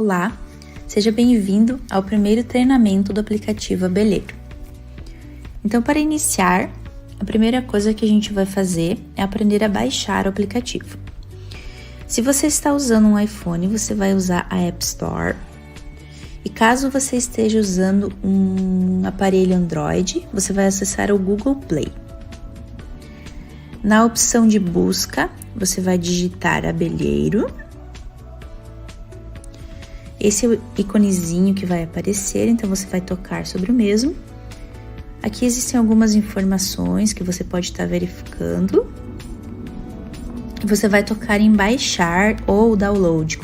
Olá, seja bem-vindo ao primeiro treinamento do aplicativo Abelheiro. Então, para iniciar, a primeira coisa que a gente vai fazer é aprender a baixar o aplicativo. Se você está usando um iPhone, você vai usar a App Store. E caso você esteja usando um aparelho Android, você vai acessar o Google Play. Na opção de busca, você vai digitar Abelheiro. Esse é o iconezinho que vai aparecer, então você vai tocar sobre o mesmo. Aqui existem algumas informações que você pode estar verificando. Você vai tocar em baixar ou download,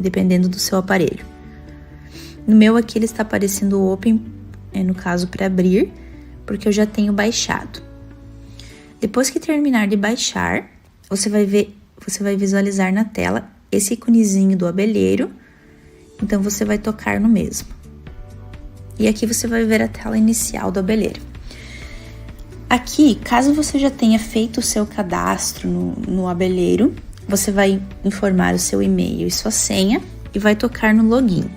dependendo do seu aparelho. No meu aqui ele está aparecendo open, no caso para abrir, porque eu já tenho baixado. Depois que terminar de baixar, você vai visualizar na tela esse iconezinho do abelheiro, então você vai tocar no mesmo. E aqui você vai ver a tela inicial do abelheiro. Aqui, caso você já tenha feito o seu cadastro no abelheiro, você vai informar o seu e-mail e sua senha e vai tocar no login.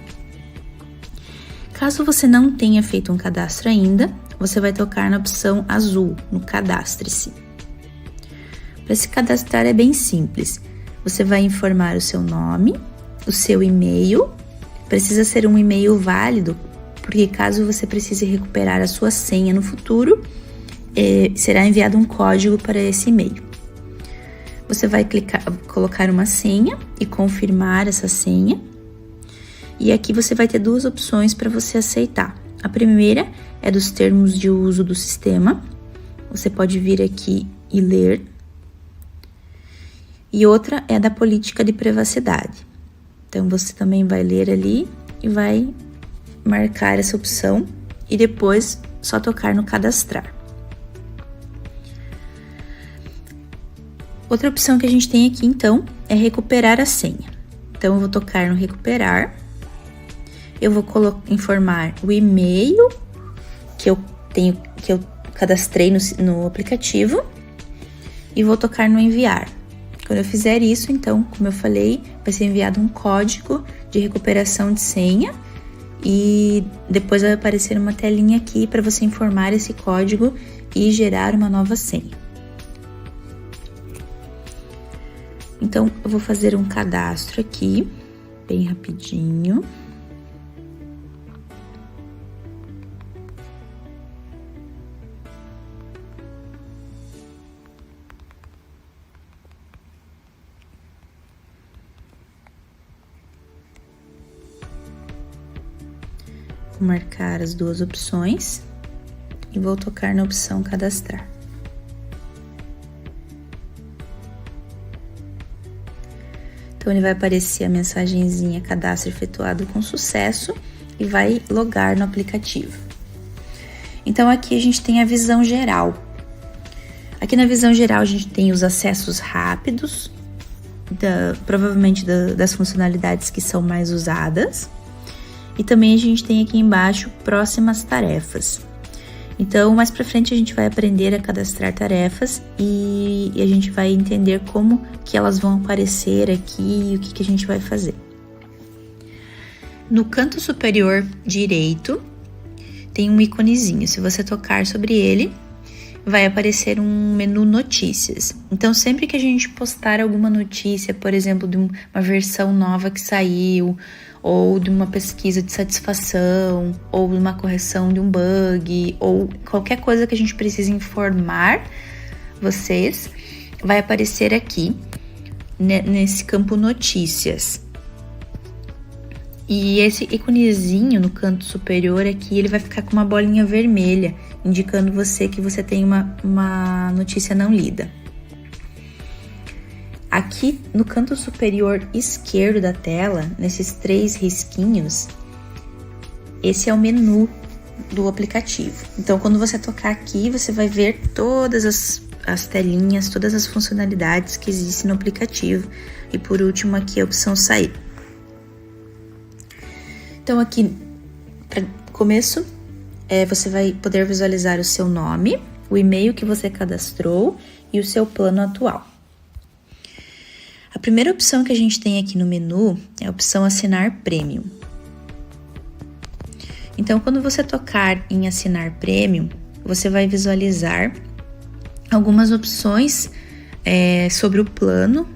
Caso você não tenha feito um cadastro ainda, você vai tocar na opção azul, no cadastre-se. Para se cadastrar é bem simples. Você vai informar o seu nome, o seu e-mail, precisa ser um e-mail válido, porque caso você precise recuperar a sua senha no futuro, será enviado um código para esse e-mail. Você vai colocar uma senha e confirmar essa senha. E aqui você vai ter duas opções para você aceitar. A primeira é dos termos de uso do sistema. Você pode vir aqui e ler. E outra é da política de privacidade. Então, você também vai ler ali e vai marcar essa opção e depois só tocar no cadastrar. Outra opção que a gente tem aqui, então, é recuperar a senha. Então, eu vou tocar no recuperar. Eu vou informar o e-mail que eu cadastrei no aplicativo e vou tocar no enviar. Quando eu fizer isso, então, como eu falei, vai ser enviado um código de recuperação de senha e depois vai aparecer uma telinha aqui para você informar esse código e gerar uma nova senha. Então, eu vou fazer um cadastro aqui, bem rapidinho. Vou marcar as duas opções e vou tocar na opção cadastrar. Então, ele vai aparecer a mensagenzinha cadastro efetuado com sucesso e vai logar no aplicativo. Então, aqui a gente tem a visão geral. Aqui na visão geral a gente tem os acessos rápidos, provavelmente das funcionalidades que são mais usadas. E também a gente tem aqui embaixo próximas tarefas. Então, mais pra frente a gente vai aprender a cadastrar tarefas e a gente vai entender como que elas vão aparecer aqui e o que a gente vai fazer. No canto superior direito tem um iconezinho. Se você tocar sobre ele, vai aparecer um menu notícias. Então, sempre que a gente postar alguma notícia, por exemplo, de uma versão nova que saiu, ou de uma pesquisa de satisfação, ou de uma correção de um bug, ou qualquer coisa que a gente precise informar vocês, vai aparecer aqui, nesse campo notícias. E esse iconezinho no canto superior aqui, ele vai ficar com uma bolinha vermelha, indicando que você tem uma notícia não lida. Aqui no canto superior esquerdo da tela, nesses 3 risquinhos, esse é o menu do aplicativo. Então, quando você tocar aqui, você vai ver todas as telinhas, todas as funcionalidades que existem no aplicativo. E por último, aqui a opção sair. Então, aqui, para começo, você vai poder visualizar o seu nome, o e-mail que você cadastrou e o seu plano atual. A primeira opção que a gente tem aqui no menu é a opção Assinar Premium. Então, quando você tocar em Assinar Premium, você vai visualizar algumas opções sobre o plano,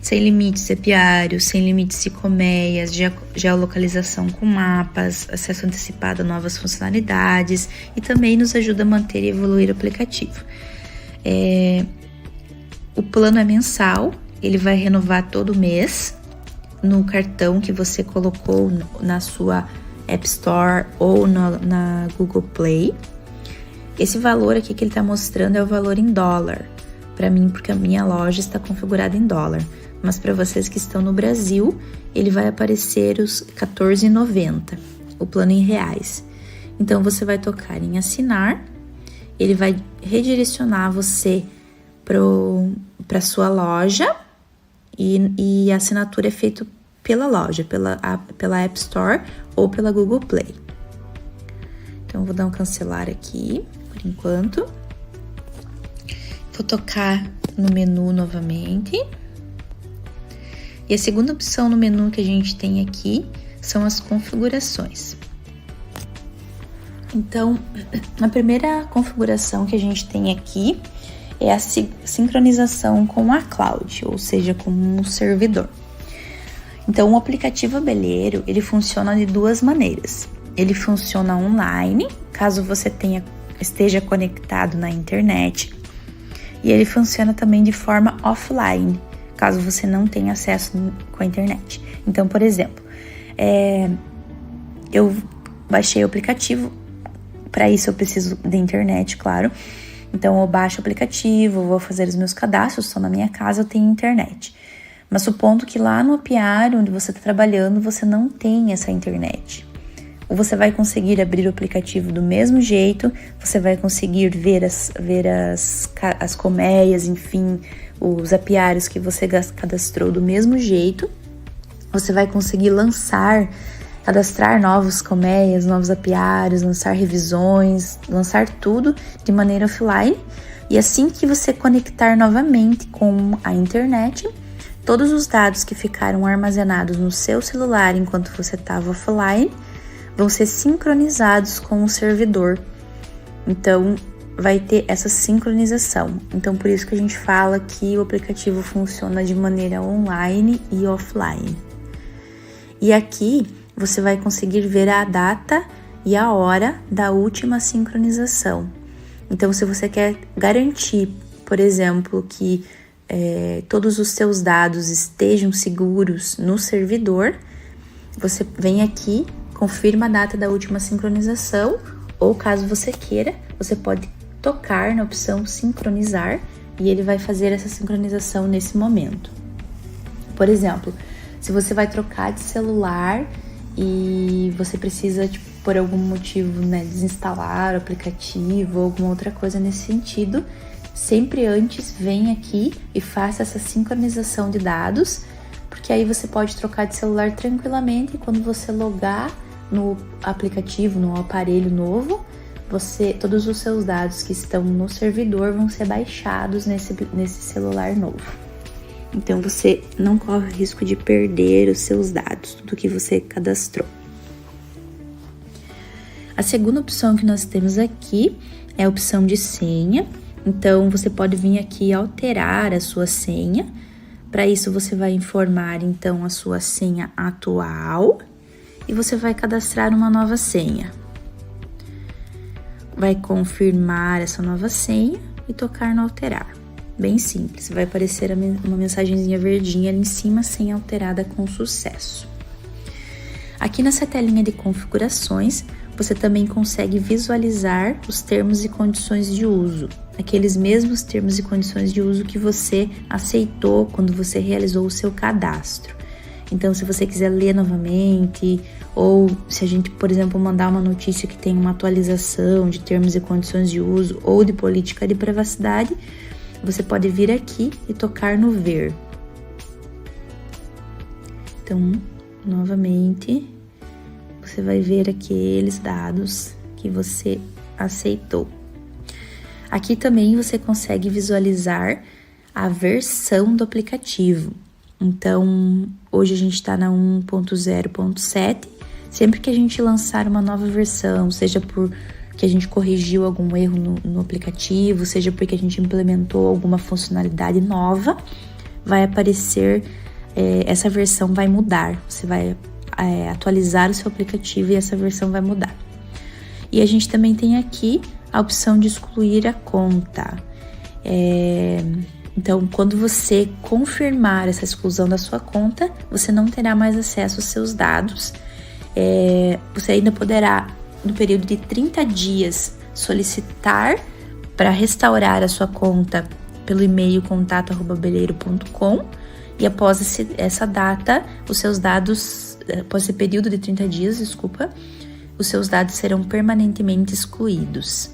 sem limites apiários, sem limites de colmeias, geolocalização com mapas, acesso antecipado a novas funcionalidades e também nos ajuda a manter e evoluir o aplicativo. O plano é mensal, ele vai renovar todo mês no cartão que você colocou na sua App Store ou na Google Play. Esse valor aqui que ele está mostrando é o valor em dólar, para mim, porque a minha loja está configurada em dólar. Mas para vocês que estão no Brasil, ele vai aparecer os R$14,90, o plano em reais. Então, você vai tocar em assinar, ele vai redirecionar você para sua loja e a assinatura é feita pela loja, pela App Store ou pela Google Play. Então, eu vou dar um cancelar aqui, por enquanto. Vou tocar no menu novamente. E a segunda opção no menu que a gente tem aqui são as configurações. Então, a primeira configuração que a gente tem aqui é a sincronização com a cloud, ou seja, com um servidor. Então, o aplicativo Abelheiro, ele funciona de duas maneiras. Ele funciona online, caso você esteja conectado na internet, e ele funciona também de forma offline, caso você não tenha acesso com a internet. Então, por exemplo, eu baixei o aplicativo, para isso eu preciso da internet, claro. Então, eu baixo o aplicativo, vou fazer os meus cadastros, estou na minha casa, eu tenho internet. Mas supondo que lá no apiário onde você está trabalhando, você não tem essa internet. Ou você vai conseguir abrir o aplicativo do mesmo jeito, você vai conseguir ver as colmeias, enfim, os apiários que você cadastrou do mesmo jeito. Você vai conseguir cadastrar novos colmeias, novos apiários, lançar revisões, lançar tudo de maneira offline. E assim que você conectar novamente com a internet, todos os dados que ficaram armazenados no seu celular enquanto você estava offline vão ser sincronizados com o servidor. Então, vai ter essa sincronização. Então, por isso que a gente fala que o aplicativo funciona de maneira online e offline. E aqui, você vai conseguir ver a data e a hora da última sincronização. Então, se você quer garantir, por exemplo, que todos os seus dados estejam seguros no servidor, você vem aqui, confirma a data da última sincronização, ou caso você queira, você pode tocar na opção sincronizar e ele vai fazer essa sincronização nesse momento. Por exemplo, se você vai trocar de celular e você precisa, por algum motivo, desinstalar o aplicativo ou alguma outra coisa nesse sentido, sempre antes vem aqui e faça essa sincronização de dados, porque aí você pode trocar de celular tranquilamente e quando você logar no aplicativo, no aparelho novo, todos os seus dados que estão no servidor vão ser baixados nesse celular novo. Então, você não corre o risco de perder os seus dados, tudo que você cadastrou. A segunda opção que nós temos aqui é a opção de senha. Então, você pode vir aqui e alterar a sua senha. Para isso, você vai informar, então, a sua senha atual e você vai cadastrar uma nova senha. Vai confirmar essa nova senha e tocar no alterar. Bem simples, vai aparecer uma mensagenzinha verdinha ali em cima, senha alterada com sucesso. Aqui nessa telinha de configurações, você também consegue visualizar os termos e condições de uso, aqueles mesmos termos e condições de uso que você aceitou quando você realizou o seu cadastro. Então, se você quiser ler novamente, ou se a gente, por exemplo, mandar uma notícia que tem uma atualização de termos e condições de uso ou de política de privacidade, você pode vir aqui e tocar no ver. Então, novamente, você vai ver aqueles dados que você aceitou. Aqui também você consegue visualizar a versão do aplicativo. Então, hoje a gente está na 1.0.7. Sempre que a gente lançar uma nova versão, seja porque a gente corrigiu algum erro no aplicativo, seja porque a gente implementou alguma funcionalidade nova, vai aparecer, essa versão vai mudar. Você vai atualizar o seu aplicativo e essa versão vai mudar. E a gente também tem aqui a opção de excluir a conta. Então, quando você confirmar essa exclusão da sua conta, você não terá mais acesso aos seus dados. Você ainda poderá, no período de 30 dias, solicitar para restaurar a sua conta pelo e-mail contato@beleiro.com, e após essa data, os seus dados, após esse período de 30 dias, os seus dados serão permanentemente excluídos.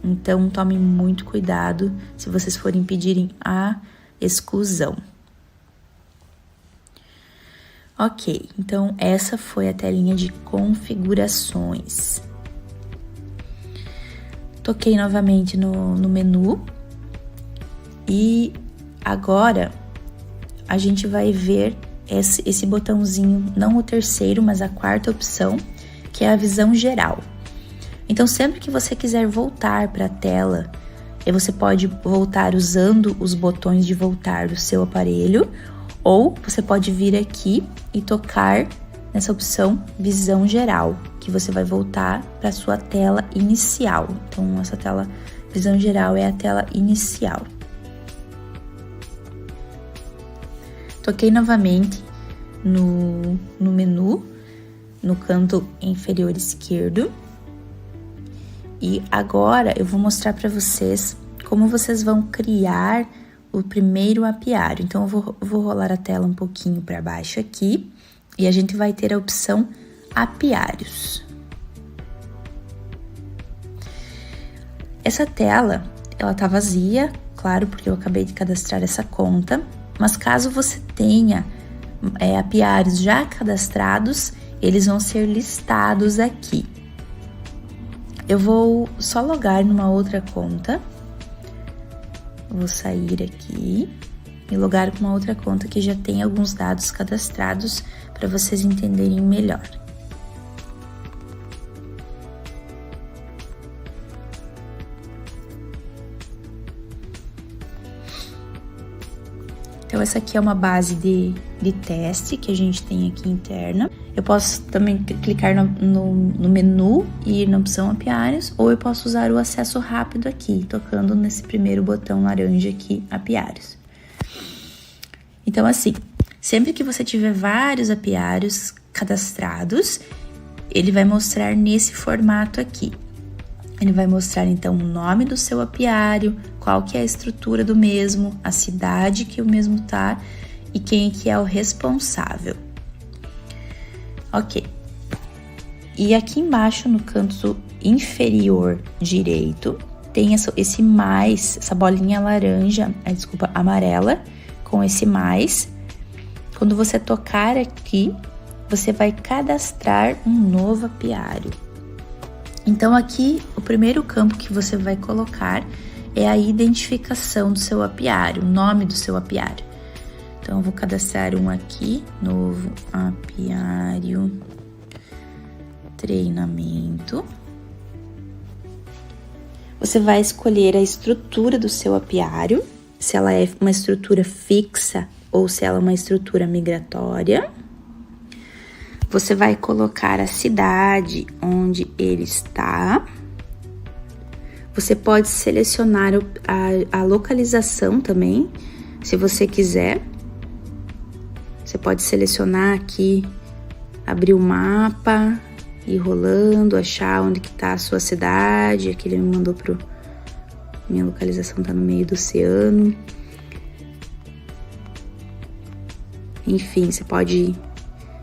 Então, tomem muito cuidado se vocês forem pedirem a exclusão. Ok, então essa foi a telinha de configurações. Toquei novamente no menu e agora a gente vai ver esse botãozinho, não o terceiro, mas a quarta opção, que é a visão geral. Então, sempre que você quiser voltar para a tela, você pode voltar usando os botões de voltar do seu aparelho, ou você pode vir aqui e tocar nessa opção visão geral, que você vai voltar para a sua tela inicial. Então, essa tela visão geral é a tela inicial. Toquei novamente no menu, no canto inferior esquerdo. E agora eu vou mostrar para vocês como vocês vão criar o primeiro apiário. Então, eu vou rolar a tela um pouquinho para baixo aqui e a gente vai ter a opção apiários. Essa tela, ela tá vazia, claro, porque eu acabei de cadastrar essa conta, mas caso você tenha apiários já cadastrados, eles vão ser listados aqui. Eu vou só logar numa outra conta. Vou sair aqui e logar com uma outra conta que já tem alguns dados cadastrados para vocês entenderem melhor. Então, essa aqui é uma base de teste que a gente tem aqui interna. Eu posso também clicar no menu e ir na opção apiários, ou eu posso usar o acesso rápido aqui, tocando nesse primeiro botão laranja aqui, apiários. Então, assim, sempre que você tiver vários apiários cadastrados, ele vai mostrar nesse formato aqui. Ele vai mostrar, então, o nome do seu apiário, qual que é a estrutura do mesmo, a cidade que o mesmo tá e quem que é o responsável. Ok. E aqui embaixo, no canto inferior direito, tem esse mais, essa bolinha laranja, amarela, com esse mais. Quando você tocar aqui, você vai cadastrar um novo apiário. Então, aqui, o primeiro campo que você vai colocar é a identificação do seu apiário, o nome do seu apiário. Então, eu vou cadastrar um aqui, novo apiário, treinamento. Você vai escolher a estrutura do seu apiário, se ela é uma estrutura fixa ou se ela é uma estrutura migratória. Você vai colocar a cidade onde ele está. Você pode selecionar a localização também, se você quiser. Você pode selecionar aqui, abrir o mapa, ir rolando, achar onde que tá a sua cidade. Aqui ele me mandou minha localização tá no meio do oceano. Enfim, você pode ir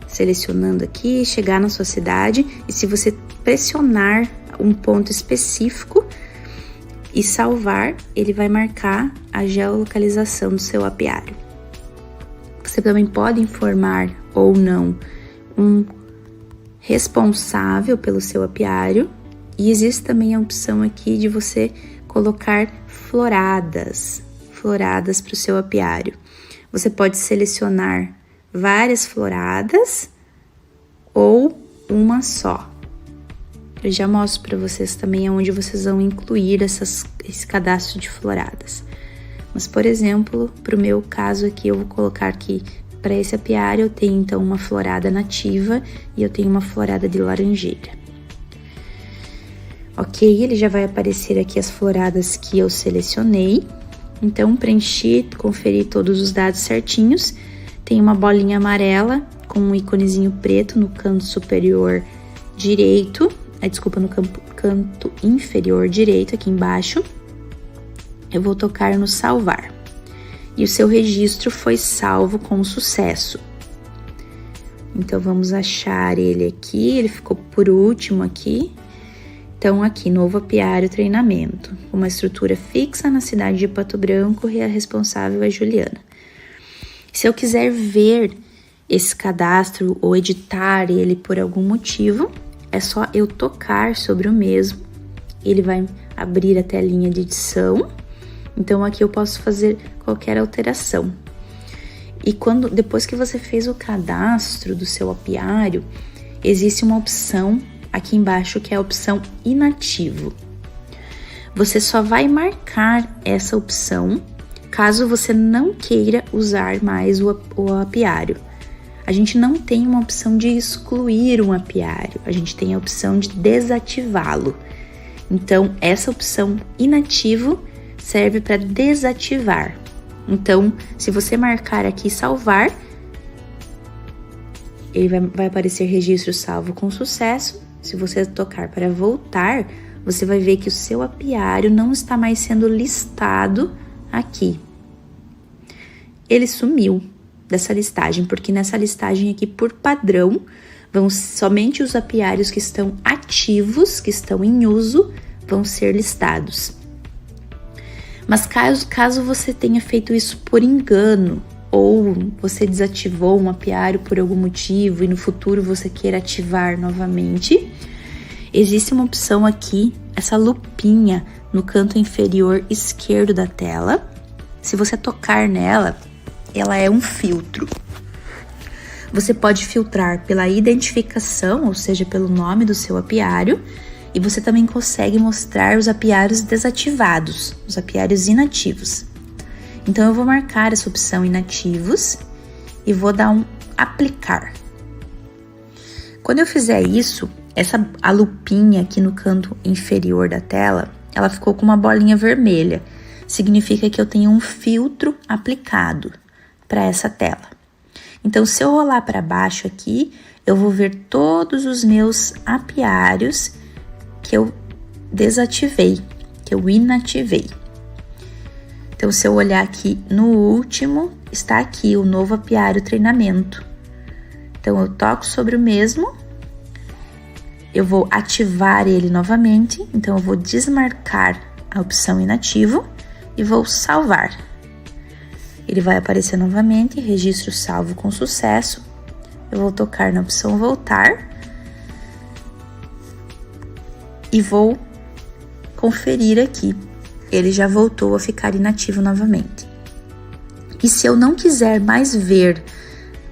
selecionando aqui, chegar na sua cidade, e se você pressionar um ponto específico e salvar, ele vai marcar a geolocalização do seu apiário. Você também pode informar ou não um responsável pelo seu apiário, e existe também a opção aqui de você colocar floradas para o seu apiário. Você pode selecionar várias floradas ou uma só. Eu já mostro para vocês também onde vocês vão incluir esse cadastro de floradas. Mas, por exemplo, para o meu caso aqui, eu vou colocar que para esse apiário eu tenho então uma florada nativa e eu tenho uma florada de laranjeira. Ok, ele já vai aparecer aqui as floradas que eu selecionei. Então, preenchi, conferi todos os dados certinhos. Tem uma bolinha amarela com um íconezinho preto no canto superior direito. Desculpa, no canto inferior direito, aqui embaixo. Eu vou tocar no salvar. E o seu registro foi salvo com sucesso. Então, vamos achar ele aqui. Ele ficou por último aqui. Então, aqui, novo apiário treinamento. Uma estrutura fixa na cidade de Pato Branco e a responsável é Juliana. Se eu quiser ver esse cadastro ou editar ele por algum motivo, é só eu tocar sobre o mesmo. Ele vai abrir a telinha de edição. Então, aqui eu posso fazer qualquer alteração. E depois que você fez o cadastro do seu apiário, existe uma opção aqui embaixo que é a opção inativo. Você só vai marcar essa opção caso você não queira usar mais o apiário. A gente não tem uma opção de excluir um apiário, a gente tem a opção de desativá-lo. Então, essa opção inativo serve para desativar. Então, se você marcar aqui salvar, ele vai aparecer registro salvo com sucesso. Se você tocar para voltar, você vai ver que o seu apiário não está mais sendo listado aqui. Ele sumiu dessa listagem, porque nessa listagem aqui, por padrão, vão somente os apiários que estão ativos, que estão em uso, vão ser listados. Mas caso você tenha feito isso por engano, ou você desativou um apiário por algum motivo e no futuro você queira ativar novamente, existe uma opção aqui, essa lupinha no canto inferior esquerdo da tela. Se você tocar nela, ela é um filtro. Você pode filtrar pela identificação, ou seja, pelo nome do seu apiário, e você também consegue mostrar os apiários desativados, os apiários inativos. Então, eu vou marcar essa opção inativos e vou dar um aplicar. Quando eu fizer isso, a lupinha aqui no canto inferior da tela, ela ficou com uma bolinha vermelha. Significa que eu tenho um filtro aplicado para essa tela. Então, se eu rolar para baixo aqui, eu vou ver todos os meus apiários que eu desativei, que eu inativei. Então, se eu olhar aqui no último, está aqui o novo apiário treinamento. Então, eu toco sobre o mesmo, eu vou ativar ele novamente, então eu vou desmarcar a opção inativo e vou salvar. Ele vai aparecer novamente, registro salvo com sucesso. Eu vou tocar na opção voltar e vou conferir aqui. Ele já voltou a ficar inativo novamente. E se eu não quiser mais ver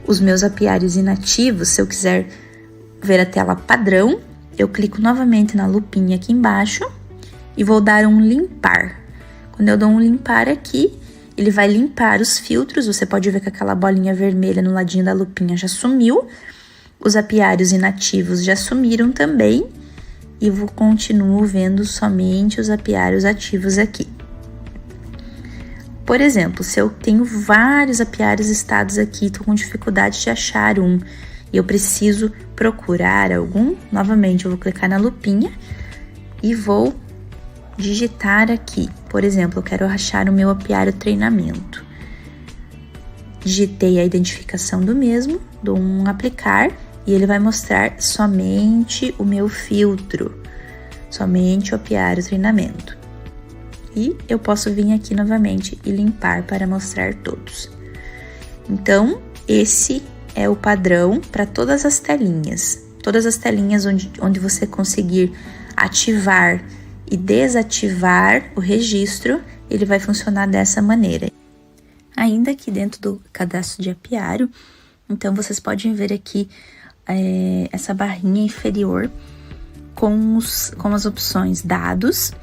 os meus apiários inativos, se eu quiser ver a tela padrão, eu clico novamente na lupinha aqui embaixo e vou dar um limpar. Quando eu dou um limpar aqui, ele vai limpar os filtros. Você pode ver que aquela bolinha vermelha no ladinho da lupinha já sumiu. Os apiários inativos já sumiram também. E eu continuo vendo somente os apiários ativos aqui. Por exemplo, se eu tenho vários apiários listados aqui, estou com dificuldade de achar um e eu preciso procurar algum, novamente eu vou clicar na lupinha e vou digitar aqui. Por exemplo, eu quero achar o meu apiário treinamento. Digitei a identificação do mesmo, dou um aplicar e ele vai mostrar somente o meu filtro, somente o apiário treinamento. E eu posso vir aqui novamente e limpar para mostrar todos. Então, esse é o padrão para todas as telinhas. Todas as telinhas onde você conseguir ativar e desativar o registro, ele vai funcionar dessa maneira. Ainda aqui dentro do cadastro de apiário, então vocês podem ver aqui essa barrinha inferior com as opções dados.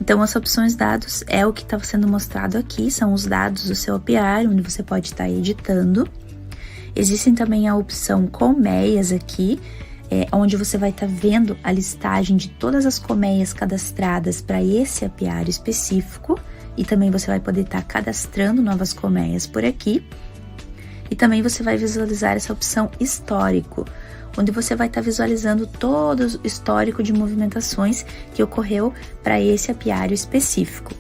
Então, as opções dados é o que está sendo mostrado aqui, são os dados do seu apiário, onde você pode estar editando. Existem também a opção colmeias aqui, onde você vai estar vendo a listagem de todas as colmeias cadastradas para esse apiário específico, e também você vai poder estar cadastrando novas colmeias por aqui. E também você vai visualizar essa opção histórico, onde você vai estar visualizando todo o histórico de movimentações que ocorreu para esse apiário específico.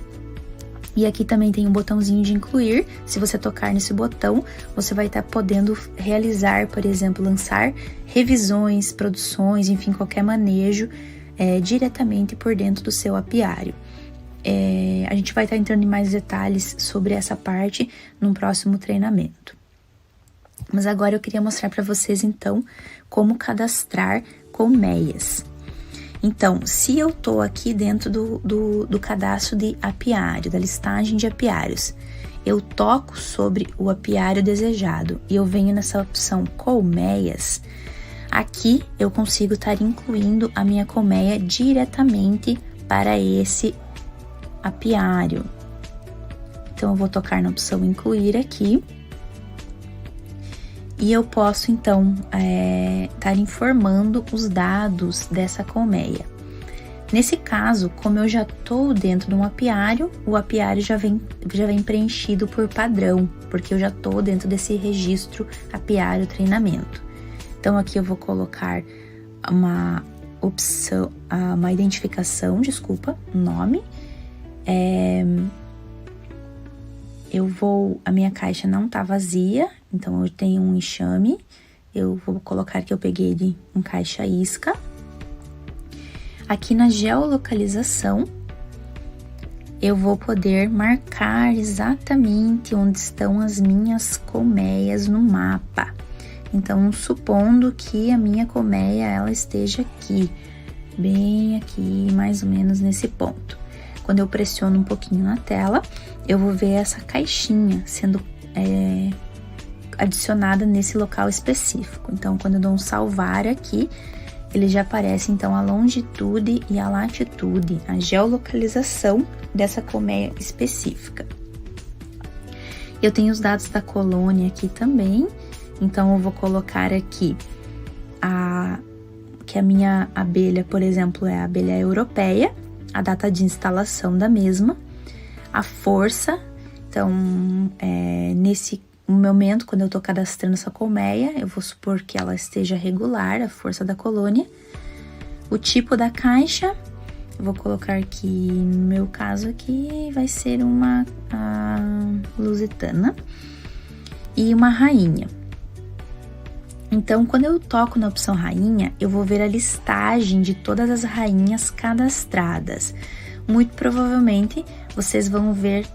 E aqui também tem um botãozinho de incluir. Se você tocar nesse botão, você vai estar podendo realizar, por exemplo, lançar revisões, produções, enfim, qualquer manejo diretamente por dentro do seu apiário. A gente vai estar entrando em mais detalhes sobre essa parte num próximo treinamento. Mas agora eu queria mostrar para vocês, então, como cadastrar colmeias. Então, se eu tô aqui dentro do cadastro de apiário, da listagem de apiários, eu toco sobre o apiário desejado e eu venho nessa opção colmeias, aqui eu consigo estar incluindo a minha colmeia diretamente para esse apiário. Então, eu vou tocar na opção incluir aqui. E eu posso, então, estar informando os dados dessa colmeia. Nesse caso, como eu já estou dentro de um apiário, o apiário já vem preenchido por padrão, porque eu já estou dentro desse registro apiário treinamento. Então, aqui eu vou colocar uma opção, uma identificação, nome. A minha caixa não tá vazia, então eu tenho um enxame, eu vou colocar que eu peguei de um caixa isca. Aqui na geolocalização, eu vou poder marcar exatamente onde estão as minhas colmeias no mapa. Então, supondo que a minha colmeia, ela esteja aqui, bem aqui, mais ou menos nesse ponto. Quando eu pressiono um pouquinho na tela, eu vou ver essa caixinha sendo adicionada nesse local específico. Então, quando eu dou um salvar aqui, ele já aparece, então, a longitude e a latitude, a geolocalização dessa colmeia específica. Eu tenho os dados da colônia aqui também, então eu vou colocar aqui que a minha abelha, por exemplo, é a abelha europeia, a data de instalação da mesma, a força, então, nesse momento, quando eu tô cadastrando essa colmeia, eu vou supor que ela esteja regular, a força da colônia, o tipo da caixa, eu vou colocar que, no meu caso aqui, vai ser uma lusitana, e uma rainha. Então, quando eu toco na opção rainha, eu vou ver a listagem de todas as rainhas cadastradas. Muito provavelmente, vocês vão ver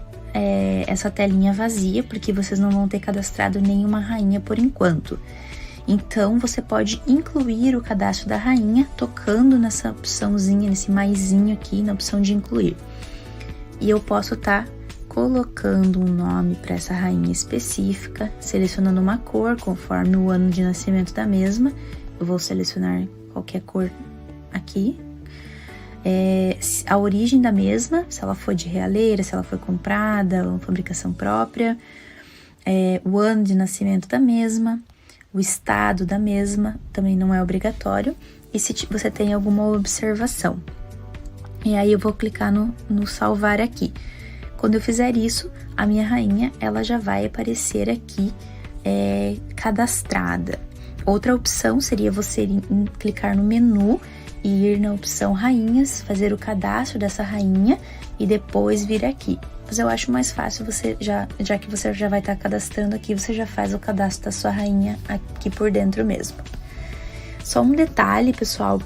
essa telinha vazia, porque vocês não vão ter cadastrado nenhuma rainha por enquanto. Então, você pode incluir o cadastro da rainha tocando nessa opçãozinha, nesse maisinho aqui, na opção de incluir. E eu posso estar colocando um nome para essa rainha específica, selecionando uma cor conforme o ano de nascimento da mesma. Eu vou selecionar qualquer cor aqui. A origem da mesma, se ela foi de realeira, se ela foi comprada, ou fabricação própria, o ano de nascimento da mesma, o estado da mesma, também não é obrigatório, e se você tem alguma observação. E aí eu vou clicar no salvar aqui. Quando eu fizer isso, a minha rainha, ela já vai aparecer aqui cadastrada. Outra opção seria você clicar no menu e ir na opção rainhas, fazer o cadastro dessa rainha e depois vir aqui. Mas eu acho mais fácil você, já que você já vai estar cadastrando aqui, você já faz o cadastro da sua rainha aqui por dentro mesmo. Só um detalhe, pessoal,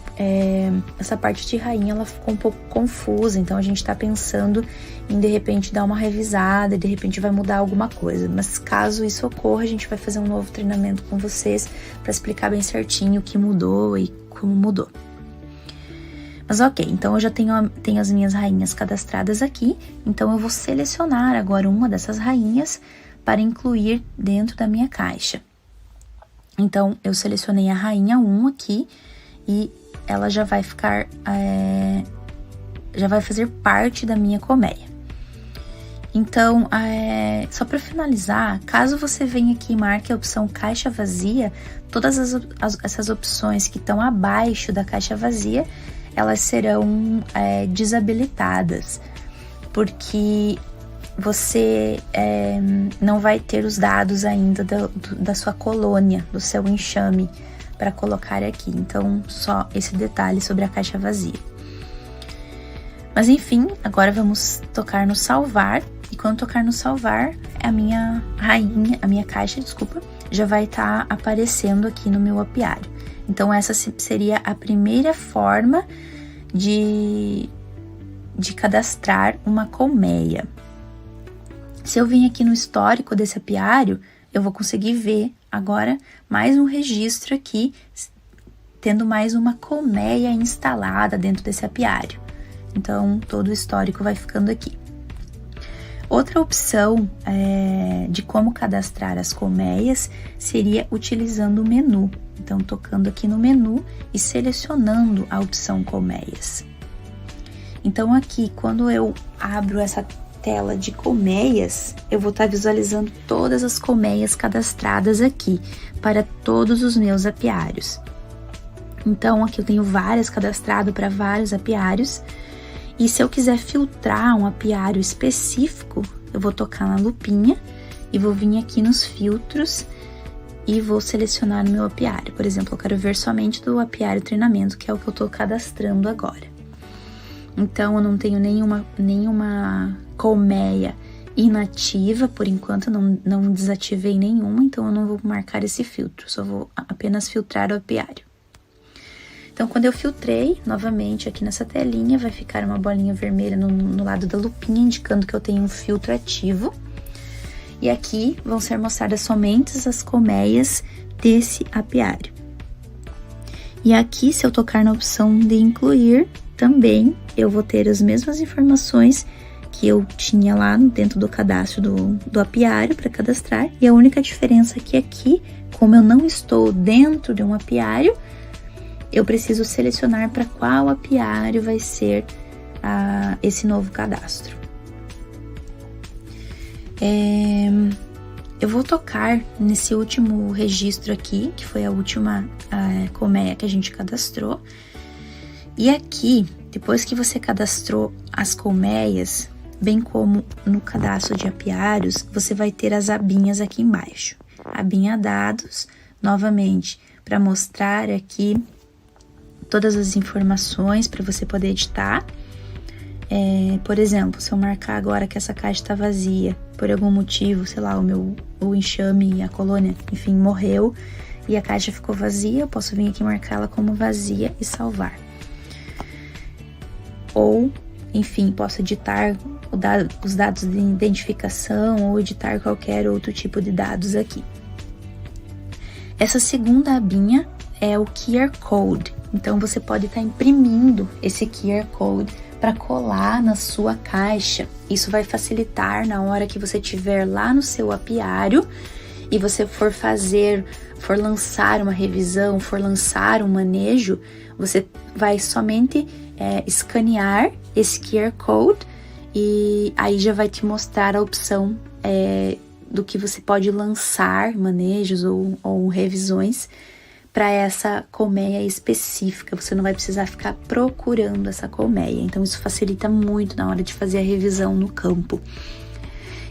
essa parte de rainha, ela ficou um pouco confusa, então a gente tá pensando em, de repente, dar uma revisada, de repente vai mudar alguma coisa. Mas caso isso ocorra, a gente vai fazer um novo treinamento com vocês para explicar bem certinho o que mudou e como mudou. Mas ok, então eu já tenho as minhas rainhas cadastradas aqui, então eu vou selecionar agora uma dessas rainhas para incluir dentro da minha caixa. Então, eu selecionei a rainha 1 aqui e ela já vai ficar, já vai fazer parte da minha colmeia. Então, só para finalizar, caso você venha aqui e marque a opção caixa vazia, todas essas opções que estão abaixo da caixa vazia, elas serão desabilitadas, porque você não vai ter os dados ainda da sua colônia, do seu enxame, para colocar aqui. Então, só esse detalhe sobre a caixa vazia. Mas enfim, agora vamos tocar no salvar. E quando tocar no salvar, a minha caixa, já vai estar aparecendo aqui no meu apiário. Então, essa seria a primeira forma de cadastrar uma colmeia. Se eu vim aqui no histórico desse apiário, eu vou conseguir ver agora mais um registro aqui, tendo mais uma colmeia instalada dentro desse apiário. Então, todo o histórico vai ficando aqui. Outra opção de como cadastrar as colmeias seria utilizando o menu. Então, tocando aqui no menu e selecionando a opção colmeias. Então, aqui, quando eu abro essa tela de colmeias, eu vou estar visualizando todas as colmeias cadastradas aqui para todos os meus apiários. Então, aqui eu tenho várias cadastradas para vários apiários. E se eu quiser filtrar um apiário específico, eu vou tocar na lupinha e vou vir aqui nos filtros e vou selecionar o meu apiário. Por exemplo, eu quero ver somente do apiário treinamento, que é o que eu tô cadastrando agora. Então, eu não tenho nenhuma colmeia inativa, por enquanto, não desativei nenhuma, então eu não vou marcar esse filtro, só vou apenas filtrar o apiário. Então, quando eu filtrei, novamente aqui nessa telinha, vai ficar uma bolinha vermelha no lado da lupinha, indicando que eu tenho um filtro ativo. E aqui vão ser mostradas somente as colmeias desse apiário. E aqui, se eu tocar na opção de incluir, também eu vou ter as mesmas informações que eu tinha lá dentro do cadastro do apiário para cadastrar. E a única diferença é que aqui, como eu não estou dentro de um apiário, eu preciso selecionar para qual apiário vai ser esse novo cadastro. Eu vou tocar nesse último registro aqui, que foi a última colmeia que a gente cadastrou. E aqui, depois que você cadastrou as colmeias, bem como no cadastro de apiários, você vai ter as abinhas aqui embaixo. Abinha dados, novamente, para mostrar aqui todas as informações para você poder editar. Por exemplo, se eu marcar agora que essa caixa está vazia, por algum motivo, sei lá, o enxame, a colônia, enfim, morreu e a caixa ficou vazia, eu posso vir aqui marcar ela como vazia e salvar. Ou, enfim, posso editar os dados de identificação ou editar qualquer outro tipo de dados aqui. Essa segunda abinha é o QR Code. Então, você pode estar imprimindo esse QR Code para colar na sua caixa. Isso vai facilitar na hora que você estiver lá no seu apiário e você for lançar uma revisão, for lançar um manejo, você vai somente escanear esse QR Code e aí já vai te mostrar a opção do que você pode lançar manejos ou revisões para essa colmeia específica. Você não vai precisar ficar procurando essa colmeia. Então, isso facilita muito na hora de fazer a revisão no campo.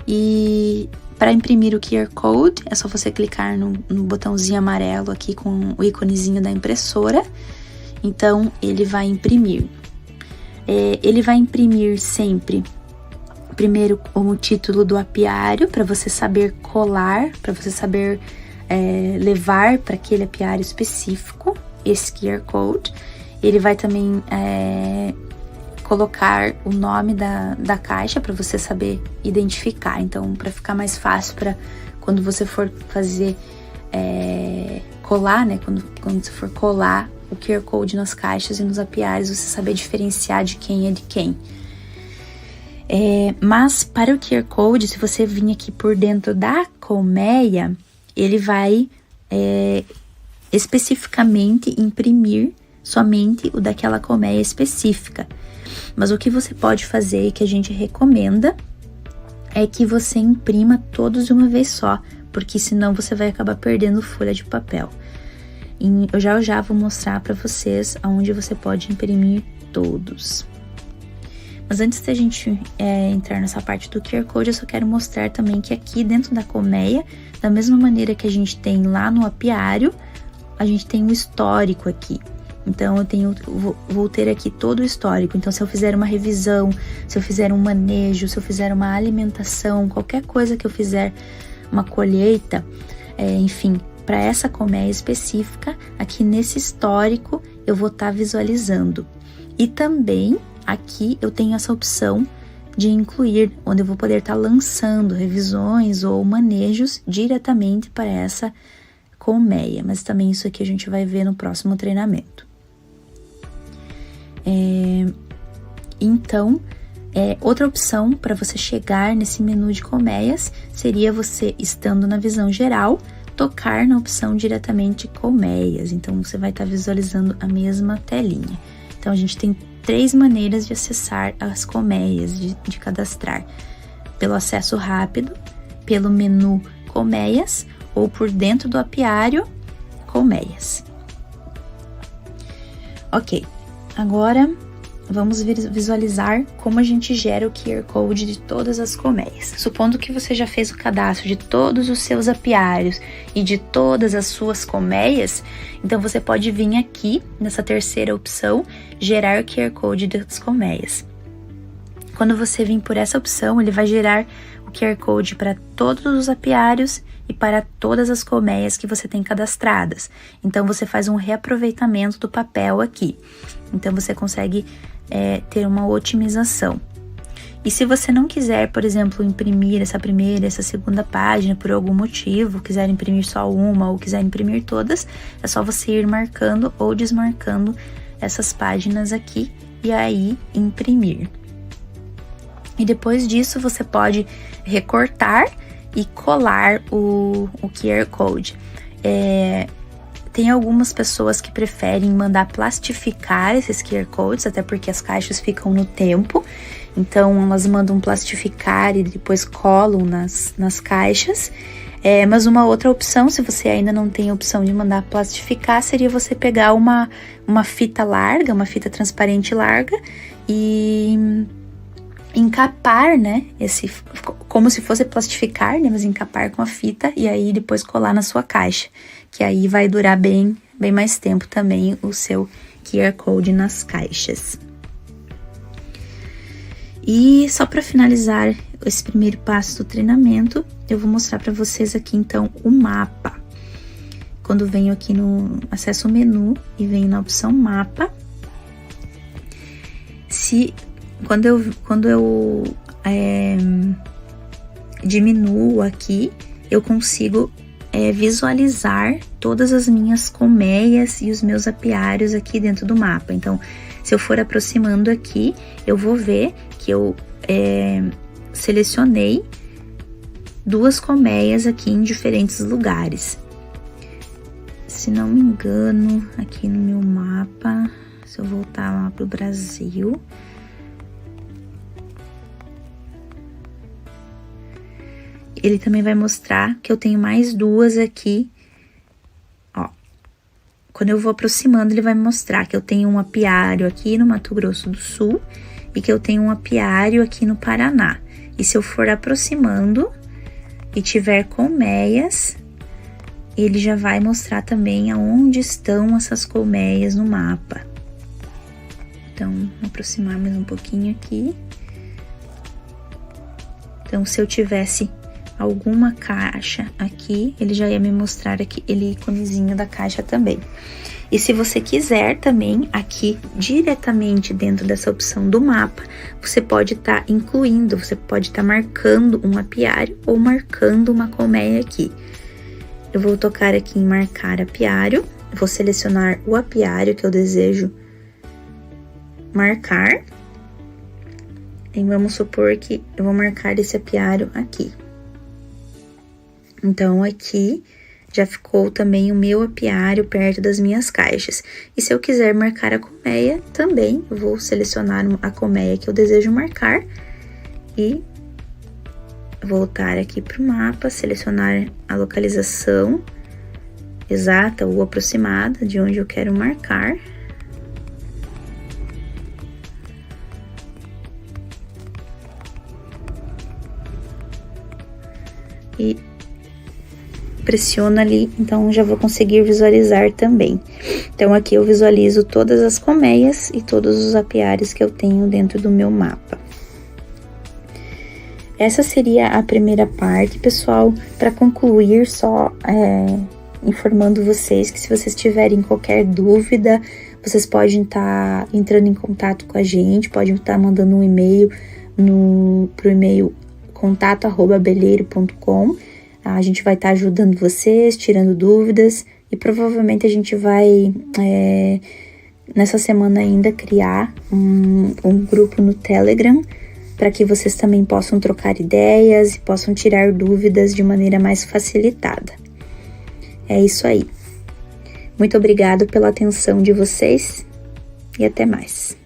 E para imprimir o QR Code, é só você clicar no botãozinho amarelo aqui com o íconezinho da impressora. Então, ele vai imprimir. Ele vai imprimir sempre, primeiro, o título do apiário, para você saber colar, para você saber levar para aquele apiário específico esse QR Code. Ele vai também colocar o nome da caixa para você saber identificar. Então, para ficar mais fácil para quando você for fazer colar, né? Quando você for colar o QR Code nas caixas e nos apiários, você saber diferenciar de quem é de quem. Mas para o QR Code, se você vir aqui por dentro da colmeia, ele vai especificamente imprimir somente o daquela colmeia específica. Mas o que você pode fazer e que a gente recomenda é que você imprima todos de uma vez só, porque senão você vai acabar perdendo folha de papel. E eu já vou mostrar para vocês aonde você pode imprimir todos. Mas antes da gente entrar nessa parte do QR Code, eu só quero mostrar também que aqui dentro da colmeia, da mesma maneira que a gente tem lá no apiário, a gente tem um histórico aqui. Então, vou ter aqui todo o histórico. Então, se eu fizer uma revisão, se eu fizer um manejo, se eu fizer uma alimentação, qualquer coisa que eu fizer, uma colheita, enfim, para essa colmeia específica, aqui nesse histórico, eu vou estar visualizando. E também, aqui, eu tenho essa opção de incluir, onde eu vou poder estar lançando revisões ou manejos diretamente para essa colmeia. Mas também isso aqui a gente vai ver no próximo treinamento. Então, outra opção para você chegar nesse menu de colmeias seria você, estando na visão geral, tocar na opção diretamente colmeias. Então, você vai estar visualizando a mesma telinha. Então, a gente tem 3 maneiras de acessar as colmeias, de cadastrar. Pelo acesso rápido, pelo menu colmeias ou por dentro do apiário colmeias. Ok. Agora, vamos visualizar como a gente gera o QR Code de todas as colmeias. Supondo que você já fez o cadastro de todos os seus apiários e de todas as suas colmeias, então você pode vir aqui, nessa terceira opção, gerar o QR Code das colmeias. Quando você vir por essa opção, ele vai gerar o QR Code para todos os apiários e para todas as colmeias que você tem cadastradas. Então, você faz um reaproveitamento do papel aqui. Então, você consegue ter uma otimização. E se você não quiser, por exemplo, imprimir essa primeira, essa segunda página por algum motivo, quiser imprimir só uma ou quiser imprimir todas, é só você ir marcando ou desmarcando essas páginas aqui e aí imprimir. E depois disso, você pode recortar e colar o QR Code. Tem algumas pessoas que preferem mandar plastificar esses QR Codes, até porque as caixas ficam no tempo. Então, elas mandam plastificar e depois colam nas caixas. Mas uma outra opção, se você ainda não tem a opção de mandar plastificar, seria você pegar uma fita larga, uma fita transparente larga e encapar, né, como se fosse plastificar, né, mas encapar com a fita e aí depois colar na sua caixa, que aí vai durar bem mais tempo também o seu QR Code nas caixas. E só para finalizar esse primeiro passo do treinamento, eu vou mostrar para vocês aqui então o mapa. Quando venho aqui no acesso ao menu e venho na opção mapa, quando eu diminuo aqui, eu consigo visualizar todas as minhas colmeias e os meus apiários aqui dentro do mapa. Então, se eu for aproximando aqui, eu vou ver que eu selecionei 2 colmeias aqui em diferentes lugares. Se não me engano, aqui no meu mapa, se eu voltar lá para o Brasil, ele também vai mostrar que eu tenho mais 2 aqui, ó. Quando eu vou aproximando, ele vai mostrar que eu tenho um apiário aqui no Mato Grosso do Sul e que eu tenho um apiário aqui no Paraná. E se eu for aproximando e tiver colmeias, ele já vai mostrar também aonde estão essas colmeias no mapa. Então, vou aproximar mais um pouquinho aqui. Então, se eu tivesse alguma caixa aqui, ele já ia me mostrar aquele íconezinho da caixa também. E se você quiser também, aqui diretamente dentro dessa opção do mapa, você pode estar incluindo, você pode estar marcando um apiário ou marcando uma colmeia aqui. Eu vou tocar aqui em marcar apiário, vou selecionar o apiário que eu desejo marcar. E vamos supor que eu vou marcar esse apiário aqui. Então, aqui já ficou também o meu apiário perto das minhas caixas. E se eu quiser marcar a colmeia, também eu vou selecionar a colmeia que eu desejo marcar e voltar aqui para o mapa, selecionar a localização exata ou aproximada de onde eu quero marcar. E pressiono ali, então já vou conseguir visualizar também. Então, aqui eu visualizo todas as colmeias e todos os apiários que eu tenho dentro do meu mapa. Essa seria a primeira parte, pessoal. Para concluir, só informando vocês que se vocês tiverem qualquer dúvida, vocês podem estar entrando em contato com a gente, podem estar mandando um e-mail pro e-mail contato@abelheiro.com. A gente vai estar ajudando vocês, tirando dúvidas e provavelmente a gente vai, nessa semana ainda, criar um grupo no Telegram para que vocês também possam trocar ideias e possam tirar dúvidas de maneira mais facilitada. É isso aí. Muito obrigada pela atenção de vocês e até mais.